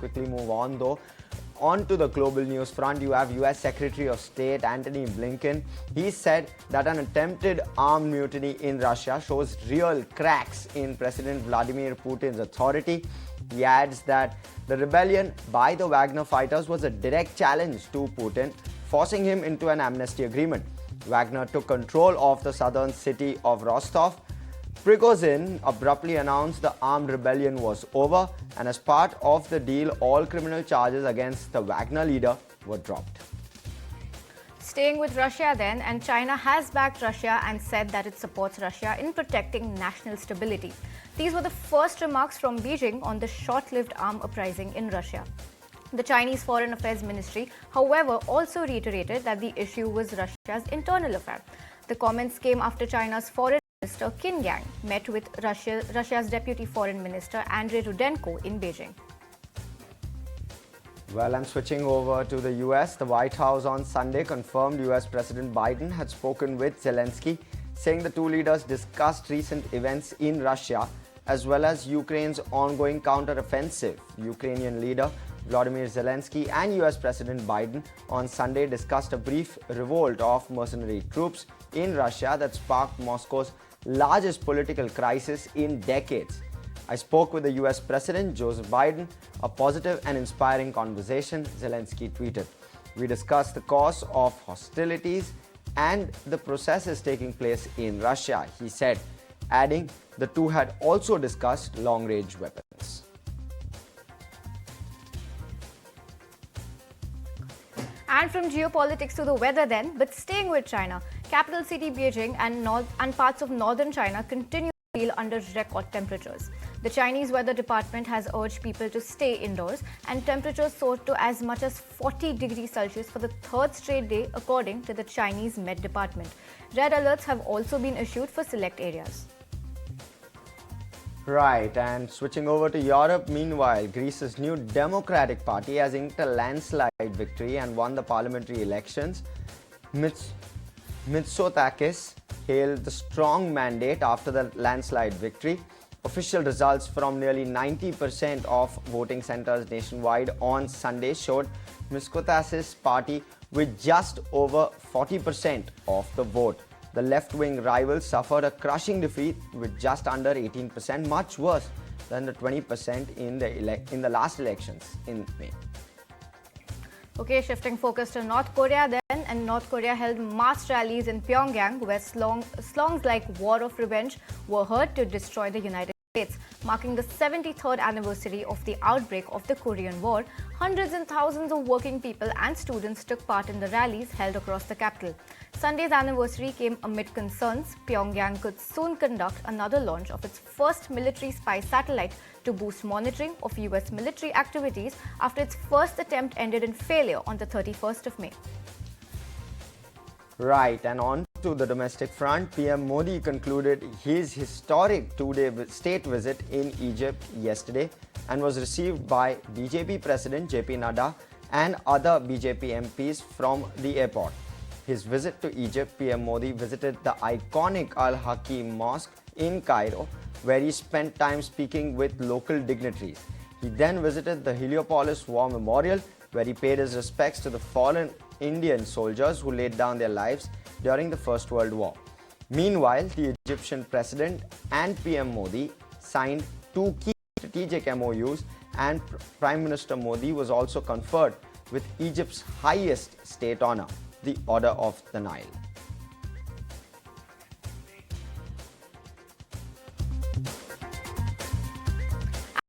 quickly move on though. On to the global news front, you have U.S. Secretary of State Antony Blinken. He said that an attempted armed mutiny in Russia shows real cracks in President Vladimir Putin's authority. He adds that the rebellion by the Wagner fighters was a direct challenge to Putin, forcing him into an amnesty agreement. Wagner took control of the southern city of Rostov. Bricosin abruptly announced the armed rebellion was over, and as part of the deal, all criminal charges against the Wagner leader were dropped. Staying with Russia then, and China has backed Russia and said that it supports Russia in protecting national stability. These were the first remarks from Beijing on the short-lived armed uprising in Russia. The Chinese Foreign Affairs Ministry, however, also reiterated that the issue was Russia's internal affair. The comments came after China's Foreign Minister Qin Gang met with Russia's Deputy Foreign Minister Andrei Rudenko in Beijing. Well, I'm switching over to the U.S. The White House on Sunday confirmed U.S. President Biden had spoken with Zelensky, saying the two leaders discussed recent events in Russia as well as Ukraine's ongoing counteroffensive. Ukrainian leader Volodymyr Zelensky and U.S. President Biden on Sunday discussed a brief revolt of mercenary troops in Russia that sparked Moscow's largest political crisis in decades. I spoke with the U.S. President Joseph Biden, a positive and inspiring conversation, Zelensky tweeted. We discussed the cause of hostilities and the processes taking place in Russia, he said, adding the two had also discussed long-range weapons. And from geopolitics to the weather then, but staying with China, capital city Beijing and parts of northern China continue to feel under record temperatures. The Chinese Weather Department has urged people to stay indoors, and temperatures soared to as much as 40 degrees Celsius for the third straight day, according to the Chinese Met Department. Red alerts have also been issued for select areas. Right, and switching over to Europe, meanwhile, Greece's new Democratic Party has inked a landslide victory and won the parliamentary elections. Mitsotakis hailed the strong mandate after the landslide victory. Official results from nearly 90% of voting centers nationwide on Sunday showed Mitsotakis' party with just over 40% of the vote. The left-wing rivals suffered a crushing defeat with just under 18%, much worse than the 20% in the last elections in May. Okay, shifting focus to North Korea then, and North Korea held mass rallies in Pyongyang where slogans like War of Revenge were heard to destroy the United States. Marking the 73rd anniversary of the outbreak of the Korean War, hundreds and thousands of working people and students took part in the rallies held across the capital. Sunday's anniversary came amid concerns Pyongyang could soon conduct another launch of its first military spy satellite to boost monitoring of U.S. military activities after its first attempt ended in failure on the 31st of May. Right, and on to the domestic front, PM Modi concluded his historic two-day state visit in Egypt yesterday and was received by BJP President JP Nadda and other BJP MPs from the airport. His visit to Egypt, PM Modi visited the iconic Al-Hakim Mosque in Cairo, where he spent time speaking with local dignitaries. He then visited the Heliopolis War Memorial, where he paid his respects to the fallen Indian soldiers who laid down their lives during the First World War. Meanwhile, the Egyptian President and PM Modi signed two key strategic MOUs, and Prime Minister Modi was also conferred with Egypt's highest state honor, the Order of the Nile.